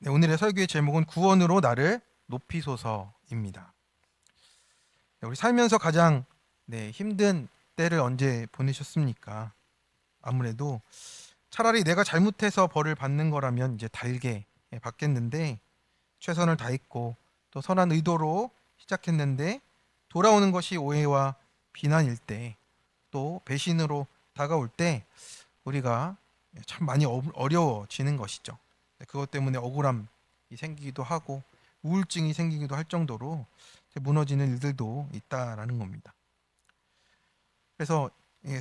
네, 오늘의 설교의 제목은 구원으로 나를 높이소서입니다. 네, 우리 살면서 가장 힘든 때를 언제 보내셨습니까? 아무래도 차라리 내가 잘못해서 벌을 받는 거라면 이제 달게 받겠는데, 최선을 다했고 또 선한 의도로 시작했는데 돌아오는 것이 오해와 비난일 때, 또 배신으로 다가올 때 우리가 참 많이 어려워지는 것이죠. 그것 때문에 억울함이 생기기도 하고 우울증이 생기기도 할 정도로 무너지는 일들도 있다라는 겁니다. 그래서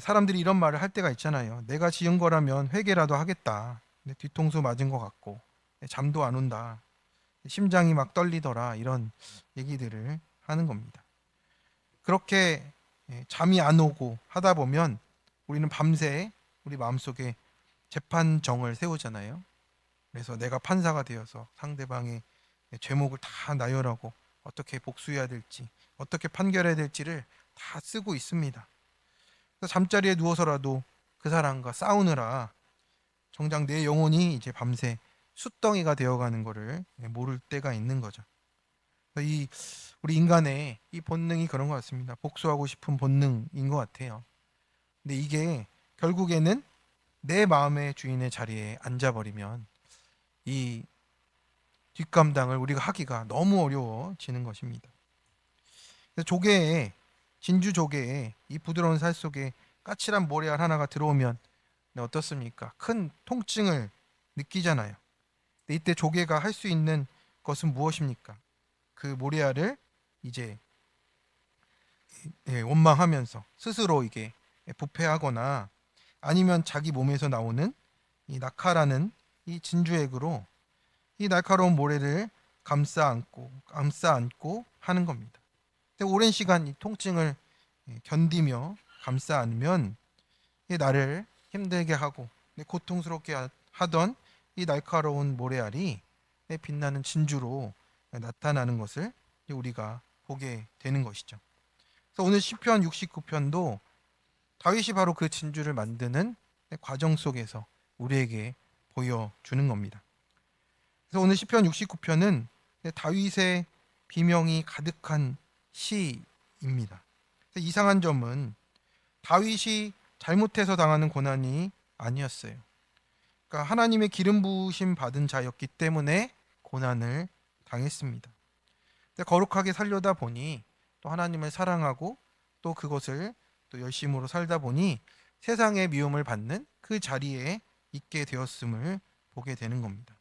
사람들이 이런 말을 할 때가 있잖아요. 내가 지은 거라면 회개라도 하겠다. 근데 뒤통수 맞은 것 같고 잠도 안 온다. 심장이 막 떨리더라. 이런 얘기들을 하는 겁니다. 그렇게 잠이 안 오고 하다 보면 우리는 밤새 우리 마음속에 재판정을 세우잖아요. 그래서 내가 판사가 되어서 상대방의 죄목을 다 나열하고 어떻게 복수해야 될지, 어떻게 판결해야 될지를 다 쓰고 있습니다. 그래서 잠자리에 누워서라도 그 사람과 싸우느라 정작 내 영혼이 이제 밤새 숫덩이가 되어가는 것을 모를 때가 있는 거죠. 이 우리 인간의 이 본능이 그런 것 같습니다. 복수하고 싶은 본능인 것 같아요. 근데 이게 결국에는 내 마음의 주인의 자리에 앉아버리면 이 뒷감당을 우리가 하기가 너무 어려워지는 것입니다. 그래서 조개에 진주 조개에 이 부드러운 살 속에 까칠한 모래알 하나가 들어오면 어떻습니까? 큰 통증을 느끼잖아요. 근데 이때 조개가 할 수 있는 것은 무엇입니까? 그 모래알을 이제 원망하면서 스스로 이게 부패하거나 아니면 자기 몸에서 나오는 이 낙하라는 이 진주액으로 이 날카로운 모래를 감싸 안고 하는 겁니다. 근데 오랜 시간 이 통증을 견디며 감싸 안으면 이 나를 힘들게 하고 고통스럽게 하던 이 날카로운 모래알이 빛나는 진주로 나타나는 것을 우리가 보게 되는 것이죠. 그래서 오늘 시편 69편도 다윗이 바로 그 진주를 만드는 과정 속에서 우리에게 보여주는 겁니다. 그래서 오늘 시편 69편은 다윗의 비명이 가득한 시입니다. 이상한 점은 다윗이 잘못해서 당하는 고난이 아니었어요. 그러니까 하나님의 기름 부으심 받은 자였기 때문에 고난을 당했습니다. 거룩하게 살려다 보니 또 하나님을 사랑하고 또 그것을 또 열심으로 살다 보니 세상의 미움을 받는 그 자리에 있게 되었음을 보게 되는 겁니다.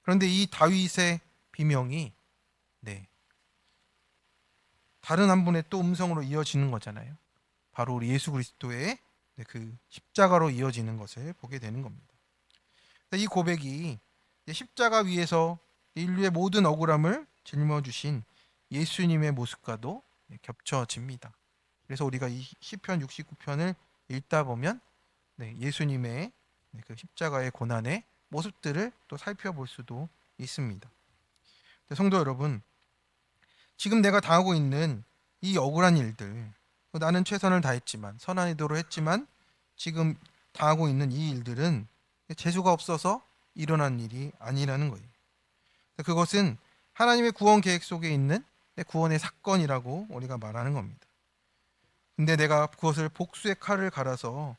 그런데 이 다윗의 비명이 다른 한 분의 또 음성으로 이어지는 거잖아요. 바로 우리 예수 그리스도의 그 십자가로 이어지는 것을 보게 되는 겁니다. 이 고백이 십자가 위에서 인류의 모든 억울함을 짊어주신 예수님의 모습과도 겹쳐집니다. 그래서 우리가 이 시편 69편을 읽다 보면 예수님의 그 십자가의 고난의 모습들을 또 살펴볼 수도 있습니다. 성도 여러분, 지금 내가 당하고 있는 이 억울한 일들, 나는 최선을 다했지만 선한 의도로 했지만 지금 당하고 있는 이 일들은 재수가 없어서 일어난 일이 아니라는 거예요. 그것은 하나님의 구원 계획 속에 있는 구원의 사건이라고 우리가 말하는 겁니다. 근데 내가 그것을 복수의 칼을 갈아서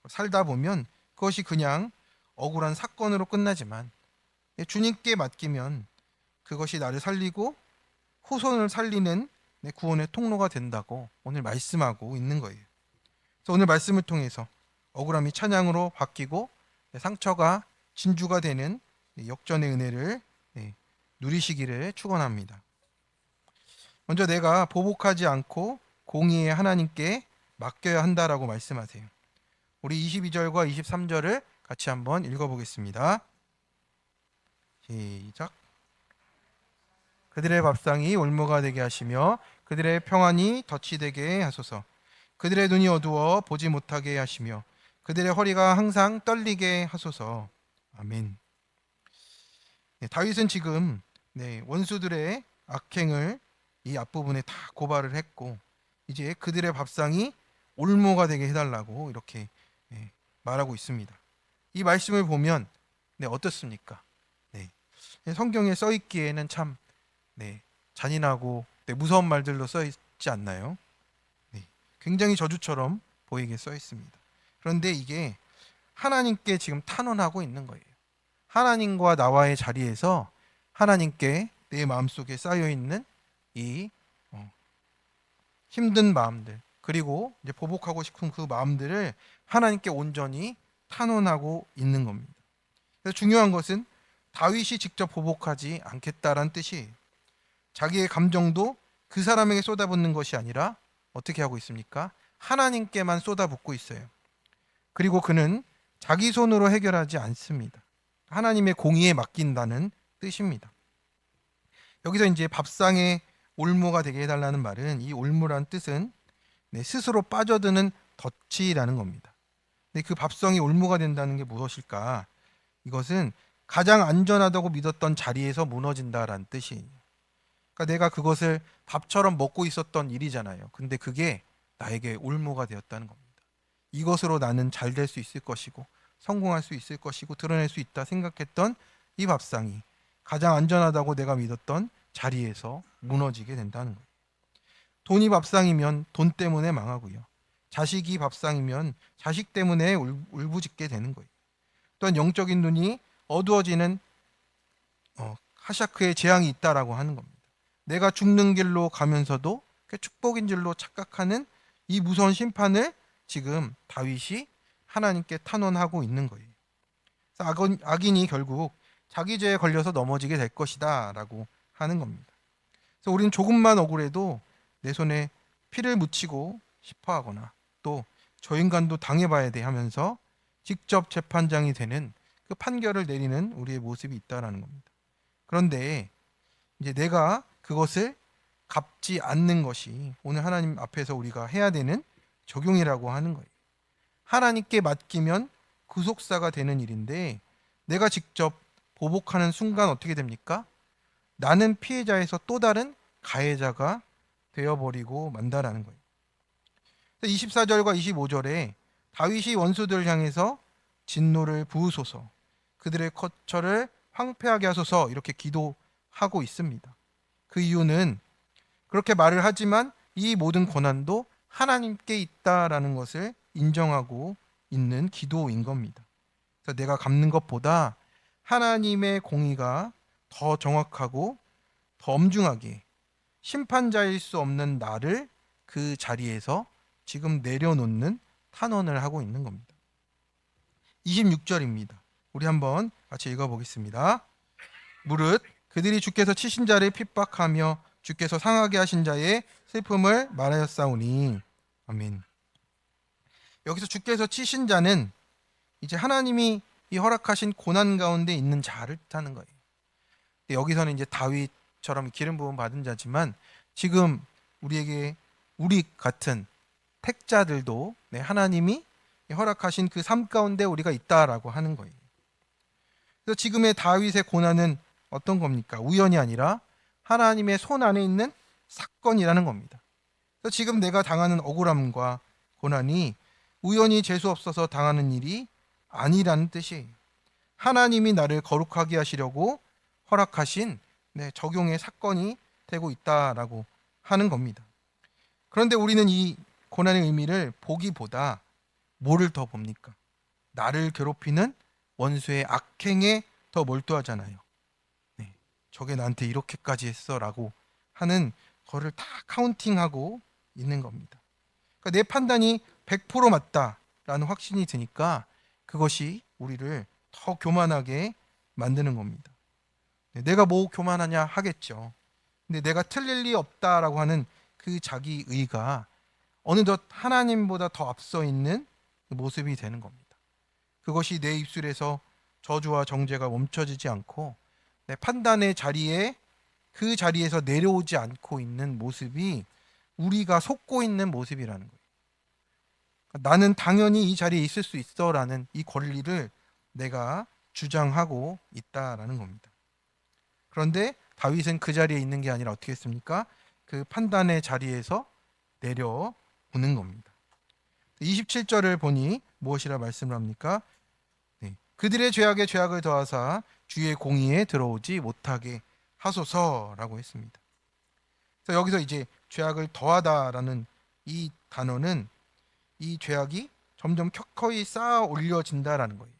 살다 보면 그것이 그냥 억울한 사건으로 끝나지만 주님께 맡기면 그것이 나를 살리고 후손을 살리는 구원의 통로가 된다고 오늘 말씀하고 있는 거예요. 그래서 오늘 말씀을 통해서 억울함이 찬양으로 바뀌고 상처가 진주가 되는 역전의 은혜를 누리시기를 축원합니다. 먼저 내가 보복하지 않고 공의의 하나님께 맡겨야 한다라고 말씀하세요. 우리 22절과 23절을 같이 한번 읽어보겠습니다. 시작. 그들의 밥상이 올무가 되게 하시며 그들의 평안이 덫이 되게 하소서. 그들의 눈이 어두워 보지 못하게 하시며 그들의 허리가 항상 떨리게 하소서. 아멘. 다윗은 지금 원수들의 악행을 이 앞부분에 다 고발을 했고 이제 그들의 밥상이 올무가 되게 해달라고 이렇게 말하고 있습니다. 이 말씀을 보면 어떻습니까? 성경에 써 있기에는 참 잔인하고 무서운 말들로 써 있지 않나요? 굉장히 저주처럼 보이게 써 있습니다. 그런데 이게 하나님께 지금 탄원하고 있는 거예요. 하나님과 나와의 자리에서 하나님께 내 마음속에 쌓여 있는 이 힘든 마음들, 그리고 이제 보복하고 싶은 그 마음들을 하나님께 온전히 탄원하고 있는 겁니다. 그래서 중요한 것은 다윗이 직접 보복하지 않겠다라는 뜻이에요. 자기의 감정도 그 사람에게 쏟아붓는 것이 아니라 어떻게 하고 있습니까? 하나님께만 쏟아붓고 있어요. 그리고 그는 자기 손으로 해결하지 않습니다. 하나님의 공의에 맡긴다는 뜻입니다. 여기서 이제 밥상에 올무가 되게 해달라는 말은, 이 올무란 뜻은 스스로 빠져드는 덫이라는 겁니다. 근데 그 밥상이 올무가 된다는 게 무엇일까? 이것은 가장 안전하다고 믿었던 자리에서 무너진다라는 뜻이에요. 그러니까 내가 그것을 밥처럼 먹고 있었던 일이잖아요. 근데 그게 나에게 올무가 되었다는 겁니다. 이것으로 나는 잘 될 수 있을 것이고 성공할 수 있을 것이고 드러낼 수 있다 생각했던 이 밥상이 가장 안전하다고 내가 믿었던 자리에서 무너지게 된다는 거예요. 돈이 밥상이면 돈 때문에 망하고요. 자식이 밥상이면 자식 때문에 울부짖게 되는 거예요. 또한 영적인 눈이 어두워지는 하샤크의 재앙이 있다라고 하는 겁니다. 내가 죽는 길로 가면서도 그 축복인 줄로 착각하는 이 무서운 심판을 지금 다윗이 하나님께 탄원하고 있는 거예요. 악인이 결국 자기 죄에 걸려서 넘어지게 될 것이다 라고 하는 겁니다. 그래서 우리는 조금만 억울해도 내 손에 피를 묻히고 싶어 하거나 또 저 인간도 당해봐야 돼 하면서 직접 재판장이 되는 그 판결을 내리는 우리의 모습이 있다라는 겁니다. 그런데 이제 내가 그것을 갚지 않는 것이 오늘 하나님 앞에서 우리가 해야 되는 적용이라고 하는 거예요. 하나님께 맡기면 구속사가 되는 일인데 내가 직접 보복하는 순간 어떻게 됩니까? 나는 피해자에서 또 다른 가해자가 되어버리고 만다라는 거예요. 24절과 25절에 다윗이 원수들을 향해서 진노를 부으소서, 그들의 거처를 황폐하게 하소서 이렇게 기도하고 있습니다. 그 이유는 그렇게 말을 하지만 이 모든 고난도 하나님께 있다라는 것을 인정하고 있는 기도인 겁니다. 그래서 내가 갚는 것보다 하나님의 공의가 더 정확하고 더 엄중하게 심판자일 수 없는 나를 그 자리에서 지금 내려놓는 탄원을 하고 있는 겁니다. 26절입니다. 우리 한번 같이 읽어보겠습니다. 무릇 그들이 주께서 치신 자를 핍박하며 주께서 상하게 하신 자의 슬픔을 말하였사오니. 아멘. 여기서 주께서 치신 자는 이제 하나님이 이 허락하신 고난 가운데 있는 자를 뜻하는 거예요. 여기서는 이제 다윗처럼 기름 부음 받은 자지만 지금 우리 같은 택자들도 하나님이 허락하신 그 삶 가운데 우리가 있다라고 하는 거예요. 그래서 지금의 다윗의 고난은 어떤 겁니까? 우연이 아니라 하나님의 손 안에 있는 사건이라는 겁니다. 그래서 지금 내가 당하는 억울함과 고난이 우연히 재수 없어서 당하는 일이 아니라는 뜻이에요. 하나님이 나를 거룩하게 하시려고 허락하신 적용의 사건이 되고 있다라고 하는 겁니다. 그런데 우리는 이 고난의 의미를 보기보다 뭐를 더 봅니까? 나를 괴롭히는 원수의 악행에 더 몰두하잖아요. 저게 나한테 이렇게까지 했어라고 하는 거를 다 카운팅하고 있는 겁니다. 그러니까 내 판단이 100% 맞다라는 확신이 드니까 그것이 우리를 더 교만하게 만드는 겁니다. 내가 뭐 교만하냐 하겠죠. 근데 내가 틀릴 리 없다라고 하는 그 자기 의가 어느덧 하나님보다 더 앞서 있는 모습이 되는 겁니다. 그것이 내 입술에서 저주와 정죄가 멈춰지지 않고 내 판단의 자리에 그 자리에서 내려오지 않고 있는 모습이 우리가 속고 있는 모습이라는 거예요. 나는 당연히 이 자리에 있을 수 있어라는 이 권리를 내가 주장하고 있다라는 겁니다. 그런데 다윗은 그 자리에 있는 게 아니라 어떻게 했습니까? 그 판단의 자리에서 내려오는 겁니다. 27절을 보니 무엇이라 말씀을 합니까? 그들의 죄악에 죄악을 더하사 주의 공의에 들어오지 못하게 하소서라고 했습니다. 그래서 여기서 이제 죄악을 더하다라는 이 단어는 이 죄악이 점점 켜커이 쌓아 올려진다라는 거예요.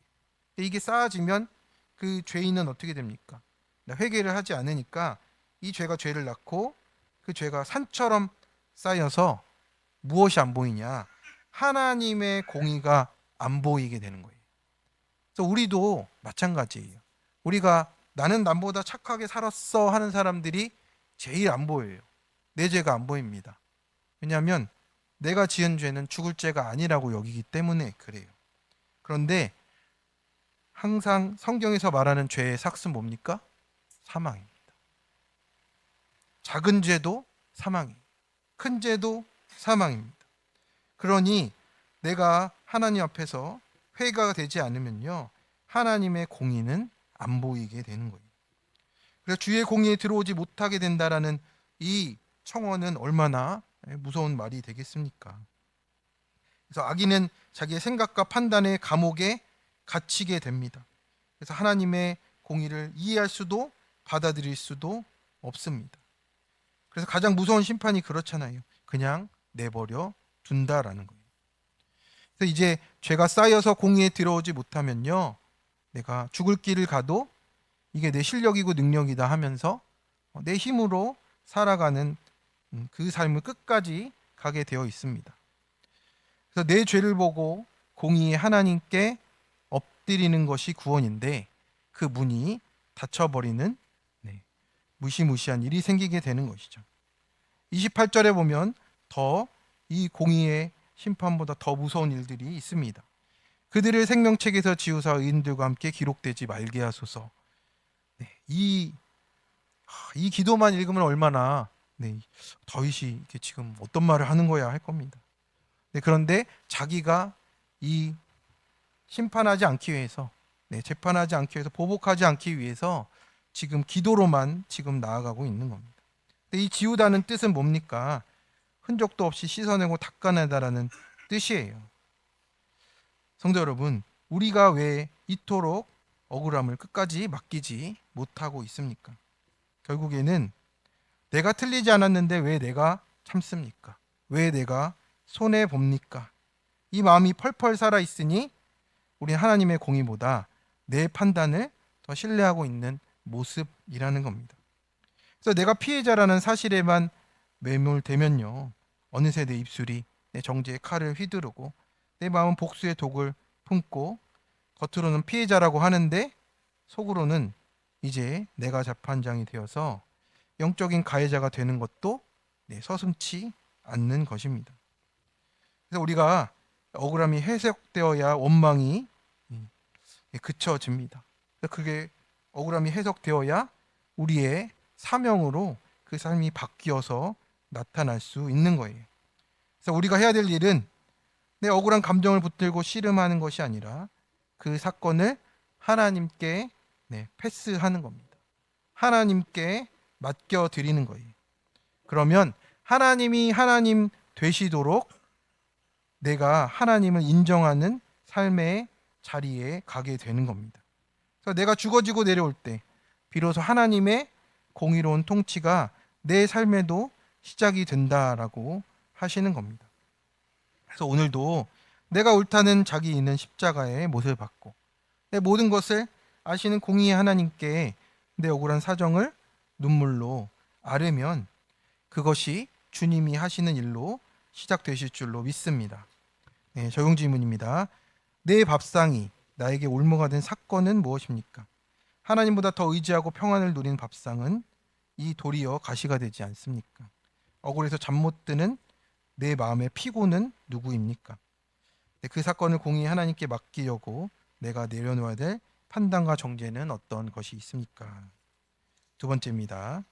이게 쌓아지면 그 죄인은 어떻게 됩니까? 회개를 하지 않으니까 이 죄가 죄를 낳고 그 죄가 산처럼 쌓여서 무엇이 안 보이냐? 하나님의 공의가 안 보이게 되는 거예요. 그래서 우리도 마찬가지예요. 우리가 나는 남보다 착하게 살았어 하는 사람들이 제일 안 보여요. 내 죄가 안 보입니다. 왜냐하면 내가 지은 죄는 죽을 죄가 아니라고 여기기 때문에 그래요. 그런데 항상 성경에서 말하는 죄의 삭은 뭡니까? 사망입니다. 작은 죄도 사망이에요. 큰 죄도 사망입니다. 그러니 내가 하나님 앞에서 회개가 되지 않으면요, 하나님의 공의는 안 보이게 되는 거예요. 그래서 주의 공의에 들어오지 못하게 된다라는 이 청원은 얼마나 무서운 말이 되겠습니까? 그래서 악인은 자기의 생각과 판단의 감옥에 갇히게 됩니다. 그래서 하나님의 공의를 이해할 수도 받아들일 수도 없습니다. 그래서 가장 무서운 심판이 그렇잖아요. 그냥 내버려 둔다라는 거예요. 그래서 이제 죄가 쌓여서 공의에 들어오지 못하면요, 내가 죽을 길을 가도 이게 내 실력이고 능력이다 하면서 내 힘으로 살아가는 그 삶을 끝까지 가게 되어 있습니다. 그래서 내 죄를 보고 공의의 하나님께 엎드리는 것이 구원인데 그 문이 닫혀버리는 무시무시한 일이 생기게 되는 것이죠. 28절에 보면 더 이 공의의 심판보다 더 무서운 일들이 있습니다. 그들을 생명책에서 지우사 의인들과 함께 기록되지 말게 하소서. 이 기도만 읽으면 얼마나 다윗이 이게 지금 어떤 말을 하는 거야 할 겁니다. 그런데 자기가 이 심판하지 않기 위해서, 재판하지 않기 위해서, 보복하지 않기 위해서 지금 기도로만 지금 나아가고 있는 겁니다. 근데 이 지우다는 뜻은 뭡니까? 흔적도 없이 씻어내고 닦아내다라는 뜻이에요. 성도 여러분, 우리가 왜 이토록 억울함을 끝까지 맡기지 못하고 있습니까? 결국에는 내가 틀리지 않았는데 왜 내가 참습니까? 왜 내가 손해 봅니까? 이 마음이 펄펄 살아 있으니 우리 하나님의 공의보다 내 판단을 더 신뢰하고 있는 모습이라는 겁니다. 그래서 내가 피해자라는 사실에만 매몰되면요, 어느새 내 입술이 내 정죄의 칼을 휘두르고 내 마음은 복수의 독을 품고 겉으로는 피해자라고 하는데 속으로는 이제 내가 재판장이 되어서 영적인 가해자가 되는 것도 서슴지 않는 것입니다. 그래서 우리가 억울함이 해석되어야 원망이 그쳐집니다. 그게 억울함이 해석되어야 우리의 사명으로 그 삶이 바뀌어서 나타날 수 있는 거예요. 그래서 우리가 해야 될 일은 내 억울한 감정을 붙들고 씨름하는 것이 아니라 그 사건을 하나님께 패스하는 겁니다. 하나님께 맡겨드리는 거예요. 그러면 하나님이 하나님 되시도록 내가 하나님을 인정하는 삶의 자리에 가게 되는 겁니다. 그래서 내가 죽어지고 내려올 때 비로소 하나님의 공의로운 통치가 내 삶에도 시작이 된다라고 하시는 겁니다. 그래서 오늘도 내가 옳다는 자기 있는 십자가의 못을 받고 내 모든 것을 아시는 공의의 하나님께 내 억울한 사정을 눈물로 아뢰면 그것이 주님이 하시는 일로 시작되실 줄로 믿습니다. 적용 질문입니다. 내 밥상이 나에게 올무가 된 사건은 무엇입니까? 하나님보다 더 의지하고 평안을 누리는 밥상은 이 도리어 가시가 되지 않습니까? 억울해서 잠 못 드는 내 마음의 피고는 누구입니까? 그 사건을 공의의 하나님께 맡기려고 내가 내려놓아야 될 판단과 정죄는 어떤 것이 있습니까? 두 번째입니다.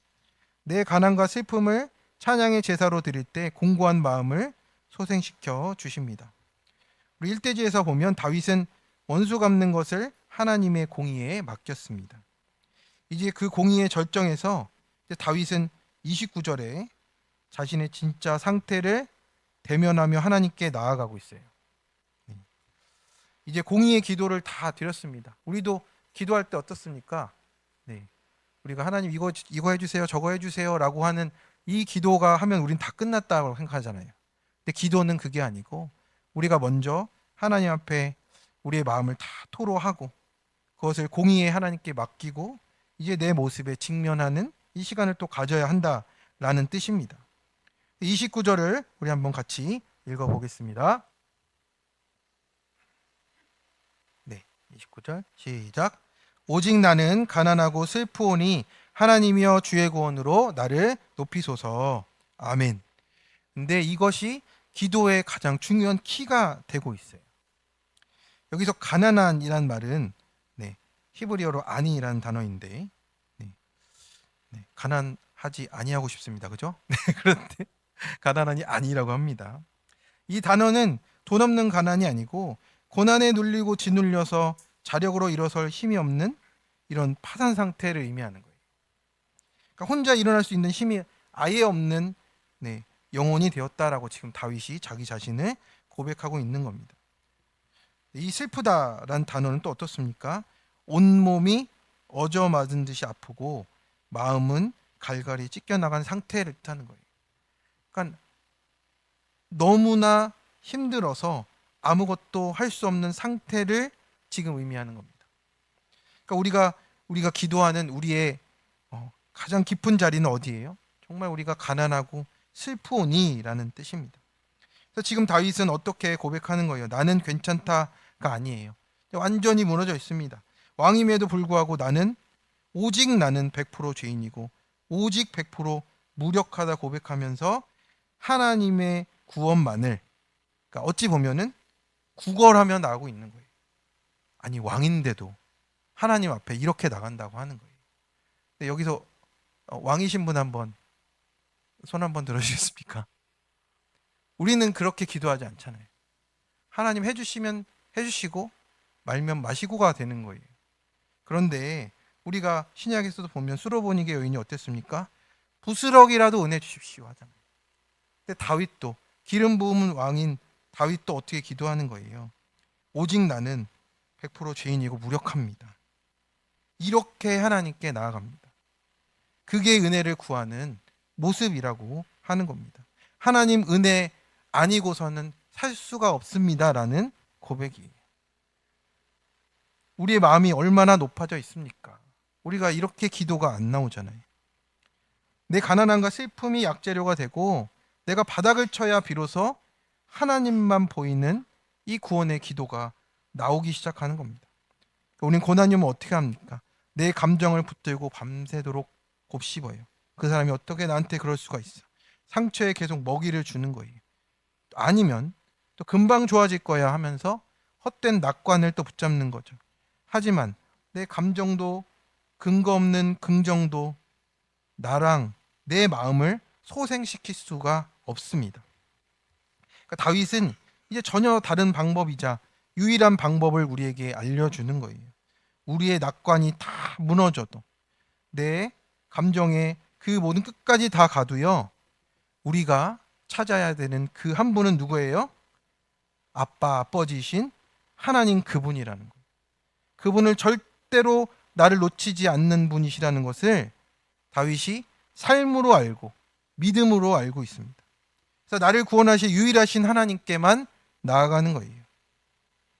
내 가난과 슬픔을 찬양의 제사로 드릴 때 공고한 마음을 소생시켜 주십니다. 우리 1대지에서 보면 다윗은 원수 갚는 것을 하나님의 공의에 맡겼습니다. 이제 그 공의의 절정에서 다윗은 29절에 자신의 진짜 상태를 대면하며 하나님께 나아가고 있어요. 이제 공의의 기도를 다 드렸습니다. 우리도 기도할 때 어떻습니까? 네. 우리가 하나님 이거 해주세요, 저거 해주세요라고 하는 이 기도가 하면 우린 다 끝났다고 생각하잖아요. 근데 기도는 그게 아니고 우리가 먼저 하나님 앞에 우리의 마음을 다 토로하고 그것을 공의의 하나님께 맡기고 이제 내 모습에 직면하는 이 시간을 또 가져야 한다라는 뜻입니다. 29절을 우리 한번 같이 읽어보겠습니다. 네, 29절 시작. 오직 나는 가난하고 슬프오니 하나님이여 주의 구원으로 나를 높이소서. 아멘. 근데 이것이 기도의 가장 중요한 키가 되고 있어요. 여기서 가난한이란 말은 히브리어로 아니라는 단어인데 가난하지 아니하고 싶습니다. 그죠? 그런데 가난한이 아니라고 합니다. 이 단어는 돈 없는 가난이 아니고 고난에 눌리고 짓눌려서 자력으로 일어설 힘이 없는 이런 파산 상태를 의미하는 거예요. 그러니까 혼자 일어날 수 있는 힘이 아예 없는 영혼이 되었다라고 지금 다윗이 자기 자신을 고백하고 있는 겁니다. 이 슬프다라는 단어는 또 어떻습니까? 온몸이 어져맞은 듯이 아프고 마음은 갈갈이 찢겨나간 상태를 뜻하는 거예요. 그러니까 너무나 힘들어서 아무것도 할 수 없는 상태를 지금 의미하는 겁니다. 그러니까 우리가 기도하는 우리의 가장 깊은 자리는 어디예요? 정말 우리가 가난하고 슬프오니라는 뜻입니다. 그래서 지금 다윗은 어떻게 고백하는 거예요? 나는 괜찮다가 아니에요. 완전히 무너져 있습니다. 왕임에도 불구하고 오직 나는 100% 죄인이고 오직 100% 무력하다 고백하면서 하나님의 구원만을, 그러니까 어찌 보면은 구걸하며 나가고 있는 거예요. 아니 왕인데도 하나님 앞에 이렇게 나간다고 하는 거예요. 근데 여기서 왕이신 분 한번 손 한번 들어주시겠습니까? 우리는 그렇게 기도하지 않잖아요. 하나님 해주시면 해주시고 말면 마시고가 되는 거예요. 그런데 우리가 신약에서도 보면 수로보니게 여인이 어땠습니까? 부스럭이라도 은혜 주십시오 하잖아요. 근데 다윗도 기름 부은 왕인 다윗도 어떻게 기도하는 거예요? 오직 나는 100% 죄인이고 무력합니다. 이렇게 하나님께 나아갑니다. 그게 은혜를 구하는 모습이라고 하는 겁니다. 하나님 은혜 아니고서는 살 수가 없습니다라는 고백이에요. 우리의 마음이 얼마나 높아져 있습니까? 우리가 이렇게 기도가 안 나오잖아요. 내 가난함과 슬픔이 약재료가 되고 내가 바닥을 쳐야 비로소 하나님만 보이는 이 구원의 기도가 나오기 시작하는 겁니다. 우리는 고난이 오면 어떻게 합니까? 내 감정을 붙들고 밤새도록 곱씹어요. 그 사람이 어떻게 나한테 그럴 수가 있어? 상처에 계속 먹이를 주는 거예요. 아니면 또 금방 좋아질 거야 하면서 헛된 낙관을 또 붙잡는 거죠. 하지만 내 감정도 근거 없는 긍정도 나랑 내 마음을 소생시킬 수가 없습니다. 그러니까 다윗은 이제 전혀 다른 방법이자 유일한 방법을 우리에게 알려주는 거예요. 우리의 낙관이 다 무너져도 내 감정의 그 모든 끝까지 다 가도요, 우리가 찾아야 되는 그 한 분은 누구예요? 아버지신 하나님 그분이라는 거예요. 그분을 절대로 나를 놓치지 않는 분이시라는 것을 다윗이 삶으로 알고 믿음으로 알고 있습니다. 그래서 나를 구원하실 유일하신 하나님께만 나아가는 거예요.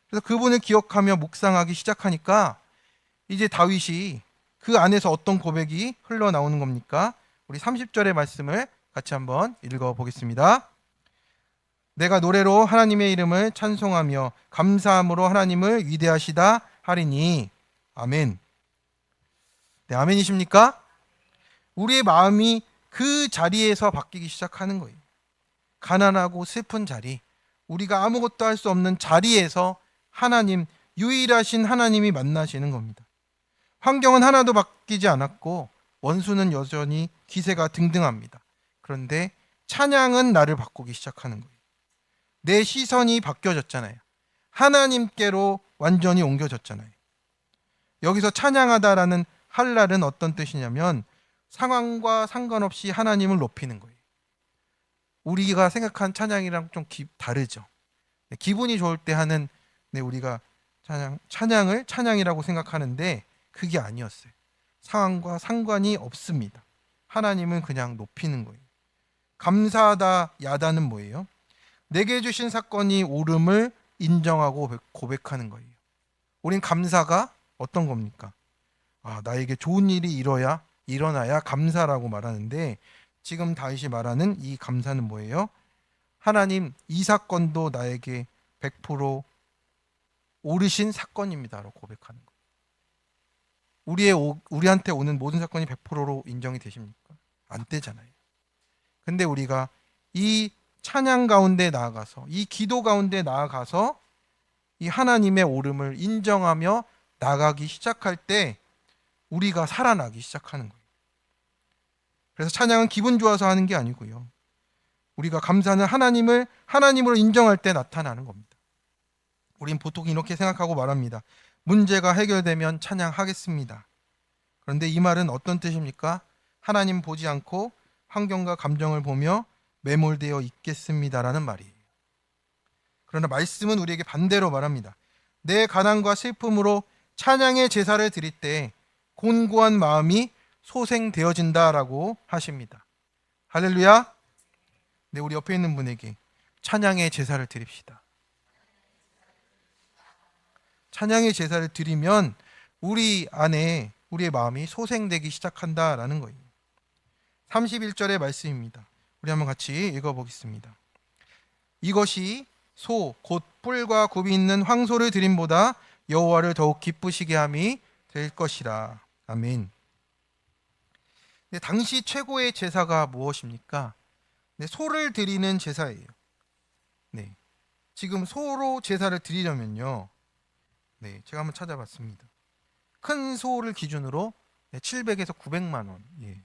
그래서 그분을 기억하며 묵상하기 시작하니까 이제 다윗이 그 안에서 어떤 고백이 흘러나오는 겁니까? 우리 30절의 말씀을 같이 한번 읽어보겠습니다. 내가 노래로 하나님의 이름을 찬송하며 감사함으로 하나님을 위대하시다 하리니. 아멘. 네, 아멘이십니까? 우리의 마음이 그 자리에서 바뀌기 시작하는 거예요. 가난하고 슬픈 자리, 우리가 아무것도 할 수 없는 자리에서 하나님, 유일하신 하나님이 만나시는 겁니다. 환경은 하나도 바뀌지 않았고 원수는 여전히 기세가 등등합니다. 그런데 찬양은 나를 바꾸기 시작하는 거예요. 내 시선이 바뀌어졌잖아요. 하나님께로 완전히 옮겨졌잖아요. 여기서 찬양하다라는 할랄은 어떤 뜻이냐면 상황과 상관없이 하나님을 높이는 거예요. 우리가 생각한 찬양이랑 좀 다르죠. 기분이 좋을 때 하는 우리가 찬양을 찬양이라고 생각하는데 그게 아니었어요. 상황과 상관이 없습니다. 하나님은 그냥 높이는 거예요. 감사하다 야다는 뭐예요? 내게 주신 사건이 옳음을 인정하고 고백하는 거예요. 우린 감사가 어떤 겁니까? 나에게 좋은 일이 일어나야 감사라고 말하는데, 지금 다윗이 말하는 이 감사는 뭐예요? 하나님, 이 사건도 나에게 100% 옳으신 사건입니다라고 고백하는 거예요. 우리한테 오는 모든 사건이 100%로 인정이 되십니까? 안 되잖아요. 근데 우리가 이 찬양 가운데 나아가서, 이 기도 가운데 나아가서 이 하나님의 옳음을 인정하며 나가기 시작할 때 우리가 살아나기 시작하는 거예요. 그래서 찬양은 기분 좋아서 하는 게 아니고요. 우리가 감사는 하나님으로 인정할 때 나타나는 겁니다. 우린 보통 이렇게 생각하고 말합니다. 문제가 해결되면 찬양하겠습니다. 그런데 이 말은 어떤 뜻입니까? 하나님 보지 않고 환경과 감정을 보며 매몰되어 있겠습니다라는 말이에요. 그러나 말씀은 우리에게 반대로 말합니다. 내 가난과 슬픔으로 찬양의 제사를 드릴 때 곤고한 마음이 소생되어진다라고 하십니다. 할렐루야. 네, 우리 옆에 있는 분에게 찬양의 제사를 드립시다. 찬양의 제사를 드리면 우리 안에 우리의 마음이 소생되기 시작한다라는 거예요. 31절의 말씀입니다. 우리 한번 같이 읽어보겠습니다. 이것이 곧 뿔과 굽이 있는 황소를 드림보다 여호와를 더욱 기쁘시게 함이 될 것이라. 아멘. 네, 당시 최고의 제사가 무엇입니까? 네, 소를 드리는 제사예요. 네, 지금 소로 제사를 드리려면요, 네, 제가 한번 찾아봤습니다. 큰 소를 기준으로 700에서 900만 원. 예.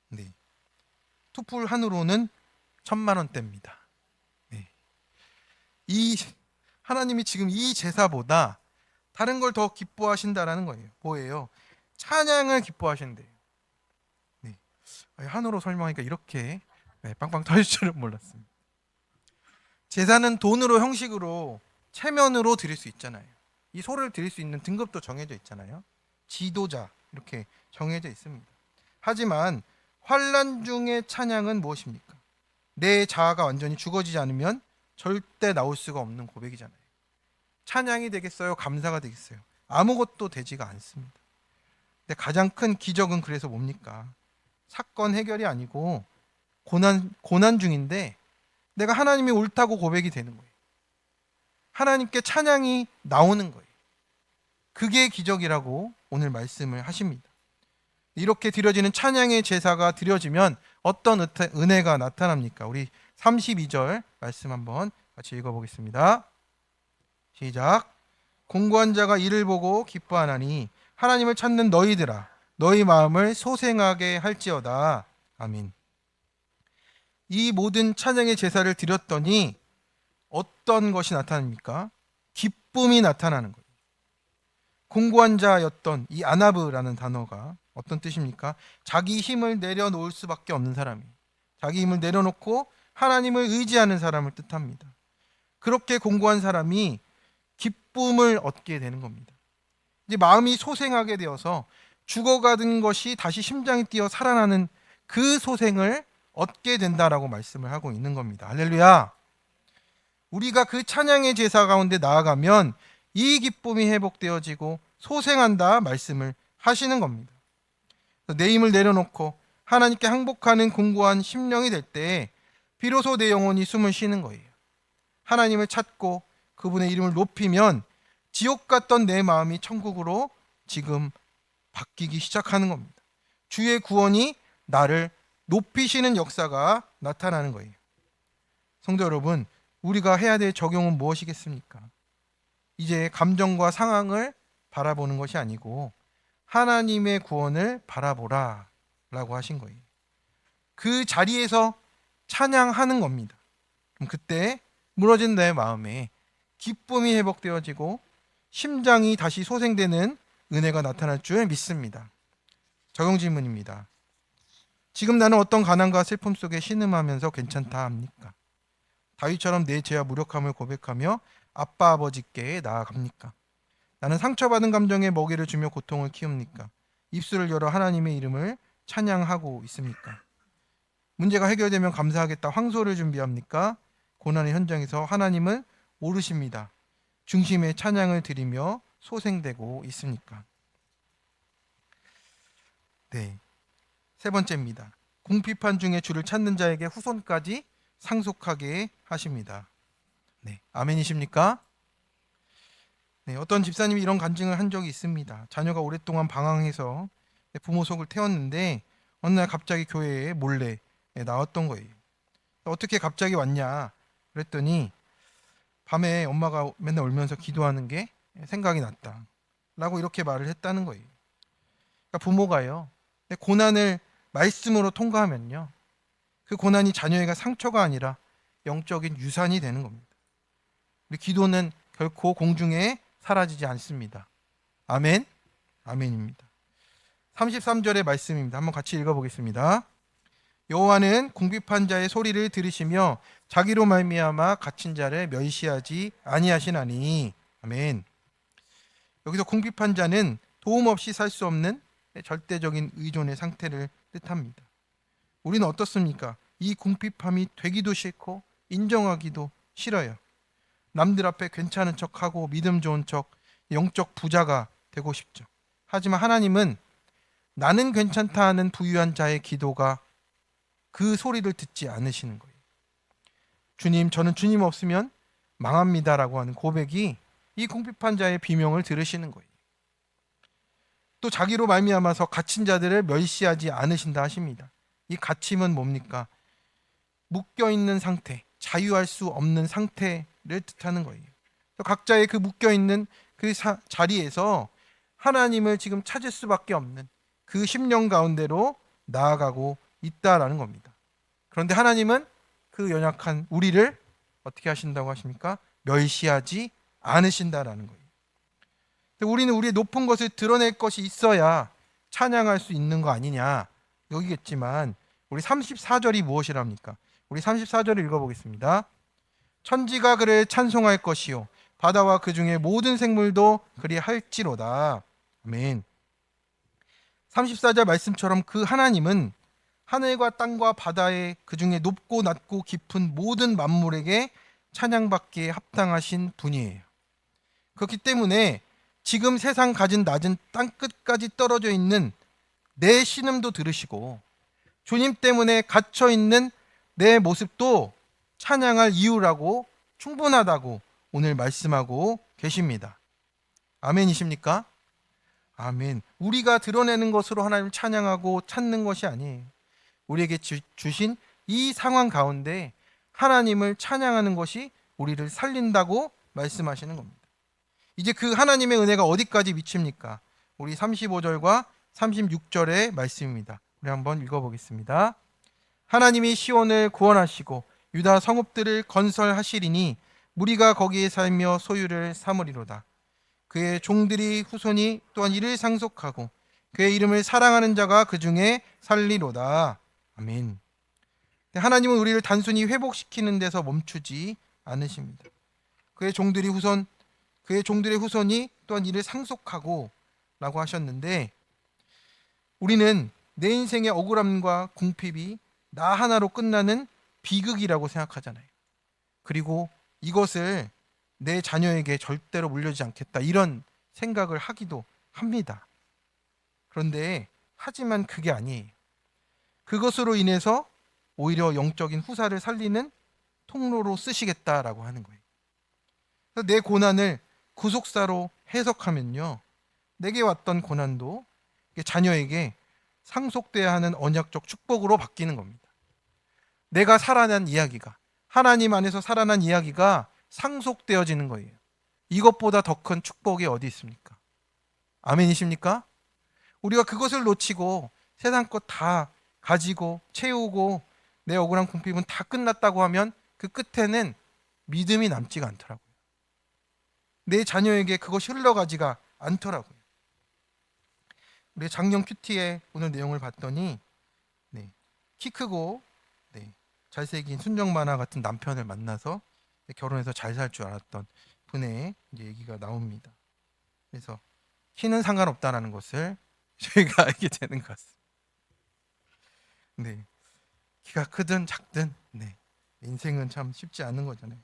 네. 투풀 한우로는 1000만 원대입니다. 네. 하나님이 지금 이 제사보다 다른 걸 더 기뻐하신다라는 거예요. 뭐예요? 찬양을 기뻐하신대요. 네. 한우로 설명하니까 이렇게 빵빵 터질 줄은 몰랐습니다. 제사는 돈으로, 형식으로, 체면으로 드릴 수 있잖아요. 이 소를 드릴 수 있는 등급도 정해져 있잖아요. 지도자 이렇게 정해져 있습니다. 하지만 환난 중의 찬양은 무엇입니까? 내 자아가 완전히 죽어지지 않으면 절대 나올 수가 없는 고백이잖아요. 찬양이 되겠어요? 감사가 되겠어요? 아무것도 되지가 않습니다. 근데 가장 큰 기적은 그래서 뭡니까? 사건 해결이 아니고 고난 중인데 내가 하나님이 옳다고 고백이 되는 거예요. 하나님께 찬양이 나오는 거예요. 그게 기적이라고 오늘 말씀을 하십니다. 이렇게 드려지는 찬양의 제사가 드려지면 어떤 은혜가 나타납니까? 우리 32절 말씀 한번 같이 읽어보겠습니다. 시작. 공고한 자가 이를 보고 기뻐하나니 하나님을 찾는 너희들아, 너희 마음을 소생하게 할지어다. 아멘. 이 모든 찬양의 제사를 드렸더니 어떤 것이 나타납니까? 기쁨이 나타나는 거예요. 공고한 자였던 이 아나브라는 단어가 어떤 뜻입니까? 자기 힘을 내려놓을 수밖에 없는 사람이, 자기 힘을 내려놓고 하나님을 의지하는 사람을 뜻합니다. 그렇게 공고한 사람이 기쁨을 얻게 되는 겁니다. 이제 마음이 소생하게 되어서 죽어가던 것이 다시 심장이 뛰어 살아나는 그 소생을 얻게 된다라고 말씀을 하고 있는 겁니다. 할렐루야. 우리가 그 찬양의 제사 가운데 나아가면 이 기쁨이 회복되어지고 소생한다 말씀을 하시는 겁니다. 내 힘을 내려놓고 하나님께 항복하는 공고한 심령이 될 때 비로소 내 영혼이 숨을 쉬는 거예요. 하나님을 찾고 그분의 이름을 높이면 지옥 같던 내 마음이 천국으로 지금 바뀌기 시작하는 겁니다. 주의 구원이 나를 높이시는 역사가 나타나는 거예요. 성도 여러분, 우리가 해야 될 적용은 무엇이겠습니까? 이제 감정과 상황을 바라보는 것이 아니고 하나님의 구원을 바라보라 라고 하신 거예요. 그 자리에서 찬양하는 겁니다. 그럼 그때 무너진 내 마음에 기쁨이 회복되어지고 심장이 다시 소생되는 은혜가 나타날 줄 믿습니다. 적용 질문입니다. 지금 나는 어떤 가난과 슬픔 속에 신음하면서 괜찮다 합니까? 다윗처럼 내 죄와 무력함을 고백하며 아빠 아버지께 나아갑니까? 나는 상처받은 감정에 먹이를 주며 고통을 키웁니까? 입술을 열어 하나님의 이름을 찬양하고 있습니까? 문제가 해결되면 감사하겠다 황소를 준비합니까? 고난의 현장에서 하나님을 모르십니다. 중심에 찬양을 드리며 소생되고 있습니까? 네. 세 번째입니다. 궁핍한 중에 주를 찾는 자에게 후손까지 상속하게 하십니다. 네. 아멘이십니까? 네, 어떤 집사님이 이런 간증을 한 적이 있습니다. 자녀가 오랫동안 방황해서 부모 속을 태웠는데 어느 날 갑자기 교회에 몰래 나왔던 거예요. 어떻게 갑자기 왔냐 그랬더니 밤에 엄마가 맨날 울면서 기도하는 게 생각이 났다 라고 이렇게 말을 했다는 거예요. 그러니까 부모가요, 고난을 말씀으로 통과하면요, 그 고난이 자녀에게 상처가 아니라 영적인 유산이 되는 겁니다. 우리 기도는 결코 공중에 사라지지 않습니다. 아멘. 아멘입니다. 33절의 말씀입니다. 한번 같이 읽어보겠습니다. 여호와는 궁핍한 자의 소리를 들으시며 자기로 말미암아 갇힌 자를 멸시하지 아니하시나니. 아멘. 여기서 궁핍한 자는 도움 없이 살 수 없는 절대적인 의존의 상태를 뜻합니다. 우리는 어떻습니까? 이 궁핍함이 되기도 싫고 인정하기도 싫어요. 남들 앞에 괜찮은 척하고 믿음 좋은 척, 영적 부자가 되고 싶죠. 하지만 하나님은 나는 괜찮다 하는 부유한 자의 기도가 그 소리를 듣지 않으시는 거예요. 주님, 저는 주님 없으면 망합니다라고 하는 고백이 이 궁핍한 자의 비명을 들으시는 거예요. 또 자기로 말미암아서 갇힌 자들을 멸시하지 않으신다 하십니다. 이 갇힘은 뭡니까? 묶여있는 상태, 자유할 수 없는 상태를 뜻하는 거예요. 각자의 그 묶여있는 그 자리에서 하나님을 지금 찾을 수밖에 없는 그 심령 가운데로 나아가고 있다라는 겁니다. 그런데 하나님은 그 연약한 우리를 어떻게 하신다고 하십니까? 멸시하지 않으신다라는 거예요. 우리는 우리의 높은 것을 드러낼 것이 있어야 찬양할 수 있는 거 아니냐 여기겠지만, 우리 34절이 무엇이랍니까? 우리 34절을 읽어보겠습니다. 천지가 그를 찬송할 것이요 바다와 그 중에 모든 생물도 그리 할지로다. 아멘. 34절 말씀처럼 그 하나님은 하늘과 땅과 바다의 그 중에 높고 낮고 깊은 모든 만물에게 찬양받기에 합당하신 분이에요. 그렇기 때문에 지금 세상 가진 낮은 땅끝까지 떨어져 있는 내 신음도 들으시고 주님 때문에 갇혀 있는 내 모습도 찬양할 이유라고 충분하다고 오늘 말씀하고 계십니다. 아멘이십니까? 아멘. 우리가 드러내는 것으로 하나님을 찬양하고 찾는 것이 아니에요. 우리에게 주신 이 상황 가운데 하나님을 찬양하는 것이 우리를 살린다고 말씀하시는 겁니다. 이제 그 하나님의 은혜가 어디까지 미칩니까? 우리 35절과 36절의 말씀입니다. 우리 한번 읽어보겠습니다. 하나님이 시온을 구원하시고 유다 성읍들을 건설하시리니 무리가 거기에 살며 소유를 삼으리로다. 그의 종들이 후손이 또한 이를 상속하고 그의 이름을 사랑하는 자가 그 중에 살리로다. 아멘. 하나님은 우리를 단순히 회복시키는 데서 멈추지 않으십니다. 그의 종들의 후손이 또한 이를 상속하고 라고 하셨는데, 우리는 내 인생의 억울함과 궁핍이 나 하나로 끝나는 비극이라고 생각하잖아요. 그리고 이것을 내 자녀에게 절대로 물려주지 않겠다 이런 생각을 하기도 합니다. 그런데 하지만 그게 아니에요. 그것으로 인해서 오히려 영적인 후사를 살리는 통로로 쓰시겠다라고 하는 거예요. 그래서 내 고난을 구속사로 해석하면요, 내게 왔던 고난도 자녀에게 상속돼야 하는 언약적 축복으로 바뀌는 겁니다. 내가 살아난 이야기가, 하나님 안에서 살아난 이야기가 상속되어지는 거예요. 이것보다 더 큰 축복이 어디 있습니까? 아멘이십니까? 우리가 그것을 놓치고 세상 것 다 가지고 채우고 내 억울한 궁핍은 다 끝났다고 하면 그 끝에는 믿음이 남지가 않더라고요. 내 자녀에게 그것이 흘러가지가 않더라고요. 우리 작년 큐티에 오늘 내용을 봤더니 키 크고 잘생긴 순정 만화 같은 남편을 만나서 결혼해서 잘 살 줄 알았던 분의 얘기가 나옵니다. 그래서 키는 상관없다라는 것을 저희가 알게 되는 것 같습니다. 네, 키가 크든 작든 인생은 참 쉽지 않은 거잖아요.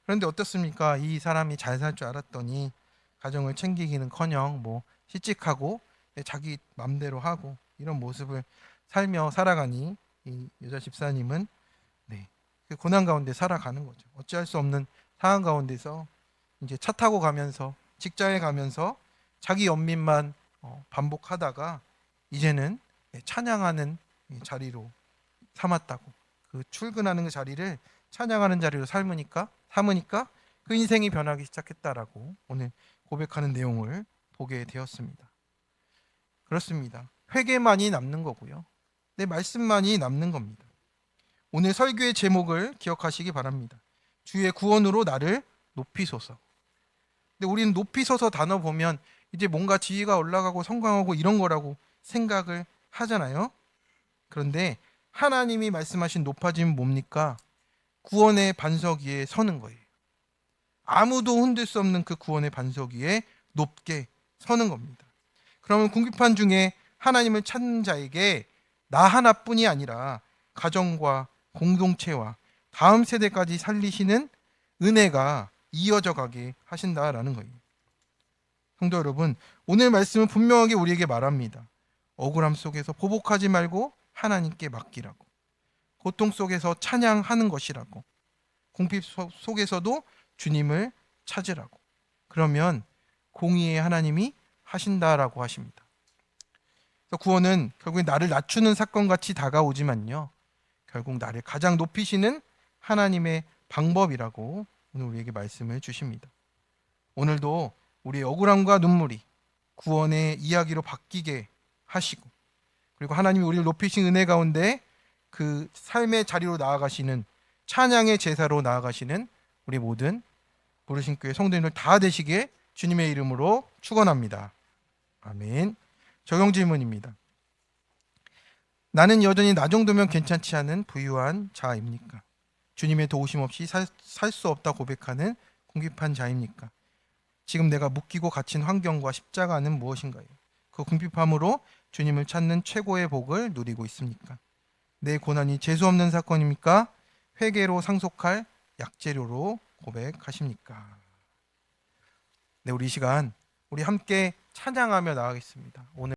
그런데 어떻습니까? 이 사람이 잘 살 줄 알았더니 가정을 챙기기는커녕 뭐 시집하고 자기 맘대로 하고 이런 모습을 살며 살아가니 이 여자 집사님은 그 고난 가운데 살아가는 거죠. 어찌할 수 없는 상황 가운데서 이제 차 타고 가면서 직장에 가면서 자기 연민만 반복하다가 이제는 찬양하는 자리로 삼았다고. 그 출근하는 그 자리를 찬양하는 자리로 삼으니까 그 인생이 변하기 시작했다라고 오늘 고백하는 내용을 보게 되었습니다. 그렇습니다. 회개만이 남는 거고요. 내 말씀만이 남는 겁니다. 오늘 설교의 제목을 기억하시기 바랍니다. 주의 구원으로 나를 높이소서. 근데 우리는 높이소서 단어 보면 이제 뭔가 지위가 올라가고 성광하고 이런 거라고 생각을 하잖아요. 그런데 하나님이 말씀하신 높아짐은 뭡니까? 구원의 반석 위에 서는 거예요. 아무도 흔들 수 없는 그 구원의 반석 위에 높게 서는 겁니다. 그러면 궁핍한 중에 하나님을 찾는 자에게 나 하나뿐이 아니라 가정과 공동체와 다음 세대까지 살리시는 은혜가 이어져 가게 하신다라는 거예요. 성도 여러분, 오늘 말씀은 분명하게 우리에게 말합니다. 억울함 속에서 보복하지 말고 하나님께 맡기라고. 고통 속에서 찬양하는 것이라고. 공핍 속에서도 주님을 찾으라고. 그러면 공의의 하나님이 하신다라고 하십니다. 그래서 구원은 결국에 나를 낮추는 사건 같이 다가오지만요. 결국 나를 가장 높이시는 하나님의 방법이라고 오늘 우리에게 말씀을 주십니다. 오늘도 우리의 억울함과 눈물이 구원의 이야기로 바뀌게 하시고, 그리고 하나님이 우리를 높이신 은혜 가운데 그 삶의 자리로 나아가시는 찬양의 제사로 나아가시는 우리 모든 부르신 교회 성도님들 다 되시게 주님의 이름으로 축원합니다. 아멘. 적용 질문입니다. 나는 여전히 나 정도면 괜찮지 않은 부유한 자입니까? 주님의 도우심 없이 살 수 없다 고백하는 궁핍한 자입니까? 지금 내가 묶이고 갇힌 환경과 십자가는 무엇인가요? 그 궁핍함으로 주님을 찾는 최고의 복을 누리고 있습니까? 내 고난이 재수 없는 사건입니까? 회개로 상속할 약재료로 고백하십니까? 네, 우리 이 시간 우리 함께 찬양하며 나가겠습니다. 오늘